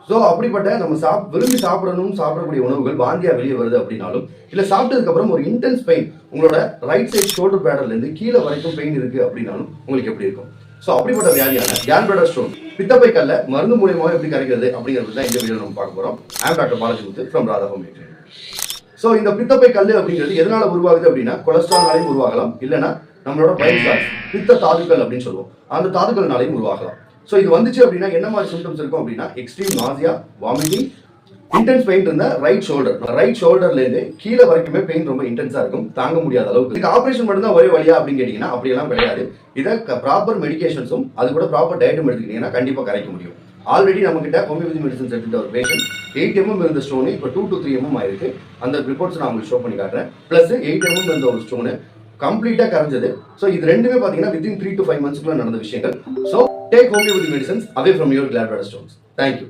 So அப்படிப்பட்ட நம்ம விரும்பி சாப்பிடக்கூடிய உணவுகள் வாந்தியா வெளியே வருது அப்படின்னாலும், இல்லை சாப்பிட்டதுக்கு அப்புறம் ஒரு இன்டென்ஸ் பெயின் உங்களோட ரைட் சைட் ஷோல்டர் பேடர்லேருந்து கீழே வரைக்கும் பெயின் இருக்கு அப்படின்னாலும் உங்களுக்கு எப்படி இருக்கும்? ஸோ அப்படிப்பட்ட வியாதியான கேல்பிளாடர் ஸ்டோன் பித்தப்பை கல்லை மருந்து மூலியமாக எப்படி கரைக்கிறது அப்படிங்கிறது தான் இந்த வீடியோ நம்ம பார்க்க போகிறோம். I am doctor Balaji Muthu from Radha home med. So இந்த பித்தப்பை கல் அப்படிங்கிறது எதனால உருவாகுது அப்படின்னா, கொலஸ்ட்ரால்னாலையும் உருவாகலாம், இல்லைன்னா நம்மளோட பைல்ஸ் பித்த தாதுக்கள் அப்படின்னு சொல்லுவோம், அந்த தாதுக்கள்னாலையும் உருவாகலாம். ஸோ இது வந்துச்சு அப்படின்னா என்ன மாதிரி சிம்டம்ஸ் இருக்கும் அப்படின்னா, extreme nausea, vomiting, intense pain இருந்த ரைட் ஷோல்டர்லேருந்து கீழே வரைக்குமே பெயின் ரொம்ப இன்டென்ஸாக இருக்கும், தாங்க முடியாத அளவுக்கு. இதுக்கு ஆப்ரேஷன் மட்டும் தான் ஒரே வழியா அப்படின்னு கேட்டிங்கன்னா அப்படியெல்லாம் கிடையாது. இதை ப்ராப்பர் மெடிகேஷன்ஸும் அது கூட ப்ராப்பர் டயட்டும் எடுத்துக்கிட்டீங்கன்னா கண்டிப்பாக கரைக்க முடியும். ஆல்ரெடி நம்ம கிட்ட ஹோமியோபதி மெடிசன்ஸ் எடுத்துட்ட ஒரு பேஷண்ட் 8 mm இருந்த ஸ்டோனு இப்போ 2 to 3 mm ஆயிருக்கு. அந்த ரிப்போர்ட்ஸ் நான் உங்களுக்கு ஷோ பண்ணி காட்டுறேன். பிளஸ் 8 mm இருந்த ஒரு ஸ்டோனு கம்ப்ளீட்டாக கரைஞ்சது. ஸோ இது ரெண்டுமே பார்த்தீங்கன்னா வித்தின் 3 to 5 months நடந்த விஷயங்கள். So take homeopathy medicines away from your gallbladder stones. Thank you.